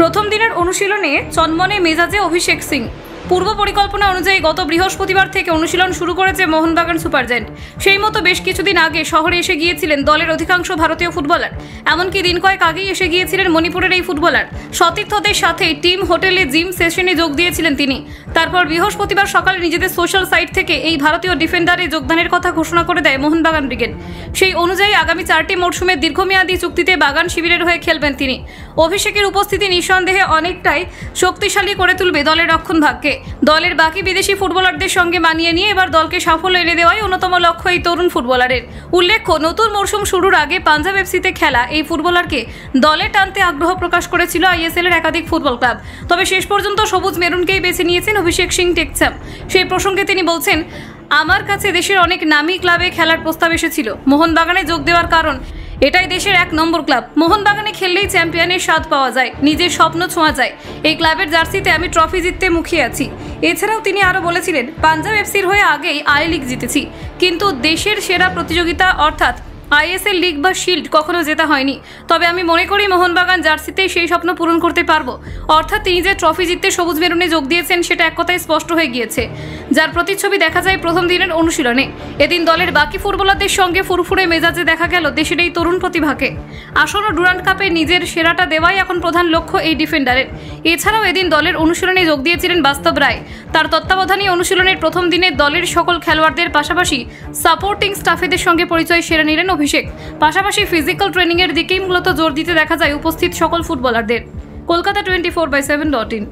প্রথম দিনের অনুশীলনে চনমনে মেজাজে অভিষেক সিং। পূর্ব পরিকল্পনা অনুযায়ী গত বৃহস্পতিবার থেকে অনুশীলন শুরু করেছে মোহনবাগান সুপার জায়েন্ট। সেই মতো বেশ কিছুদিন আগে শহরে এসে গিয়েছিলেন দলের অধিকাংশ ভারতীয় ফুটবলার। এমনকি দিন কয়েক আগেই এসে গিয়েছিলেন মণিপুরের এই ফুটবলার। সতীর্থদের সাথে টিম হোটেলে জিম সেশনে যোগ দিয়েছিলেন তিনি। তারপর বৃহস্পতিবার সকালে নিজেদের সোশ্যাল সাইট থেকে এই ভারতীয় ডিফেন্ডারে যোগদানের কথা ঘোষণা করে দেয় মোহনবাগান ব্রিগেড। সেই অনুযায়ী আগামী 4টি মরশুমের দীর্ঘমেয়াদী চুক্তিতে বাগান শিবিরের হয়ে খেলবেন তিনি। অভিষেকের উপস্থিতি নিঃসন্দেহে অনেকটাই শক্তিশালী করে তুলবে দলের রক্ষণভাগকে। দলের বাকি বিদেশি ফুটবলারদের সঙ্গে মানিয়ে নিয়ে এবার দলকে সাফল্য এনে দেওয়াই অন্যতম লক্ষ্য এই তরুণ ফুটবলারের। উল্লেখ্য, নতুন মরশুম শুরুর আগে পাঞ্জাব এফসিতে খেলা এই ফুটবলারকে দলে টানতে আগ্রহ প্রকাশ করেছিল আইএসএল এর একাধিক ফুটবল ক্লাব। তবে শেষ পর্যন্ত সবুজ মেরুনকেই বেছে নিয়েছেন অভিষেক সিং টেকচাম। সেই প্রসঙ্গে তিনি বলছেন, আমার কাছে দেশের অনেক নামী ক্লাবে খেলার প্রস্তাব এসেছিল। মোহনবাগানে যোগ দেওয়ার কারণ এটাই দেশের 1 নম্বর ক্লাব। মোহনবাগানে খেললেই চ্যাম্পিয়নের স্বাদ পাওয়া যায়, নিজের স্বপ্ন ছোঁয়া যায়। এই ক্লাবের জার্সিতে আমি ট্রফি জিততে মুখিয়ে আছি। এছাড়াও তিনি আরও বলেছিলেন, পাঞ্জাব এফসির হয়ে আগেই আই লিগ জিতেছি, কিন্তু দেশের সেরা প্রতিযোগিতা অর্থাৎ আইএসএল লিগ বা শিল্ড কখনো জেতা হয়নি। তবে আমি মনে করি মোহনবাগান জার্সিতেই সেই স্বপ্ন পূরণ করতে পারবো। অর্থাৎ তিনি যে ট্রফি জিততে সবুজ মেরুনে যোগ দিয়েছেন সেটা এক কথায় স্পষ্ট হয়ে গিয়েছে, যার প্রতিচ্ছবি দেখা যায় প্রথম দিনের অনুশীলনে। এদিন দলের বাকি ফুটবলারদের সঙ্গে ফুরফুরে মেজাজে দেখা গেল দেশের এই তরুণ প্রতিভাকে। আসন্ন ডুরান্ড কাপে নিজের সেরাটা দেওয়াই এখন প্রধান লক্ষ্য এই ডিফেন্ডারের। এছাড়াও এদিন দলের অনুশীলনে যোগ দিয়েছিলেন বাস্তব রায়। তার তত্ত্বাবধানে অনুশীলনের প্রথম দিনে দলের সকল খেলোয়াড়দের পাশাপাশি সাপোর্টিং স্টাফেদের সঙ্গে পরিচয় সেরে নিলেন অভিষেক। পাশাপাশি ফিজিক্যাল ট্রেনিংয়ের দিকেই মূলত জোর দিতে দেখা যায় উপস্থিত সকল ফুটবলারদের। কলকাতা 24/7.in।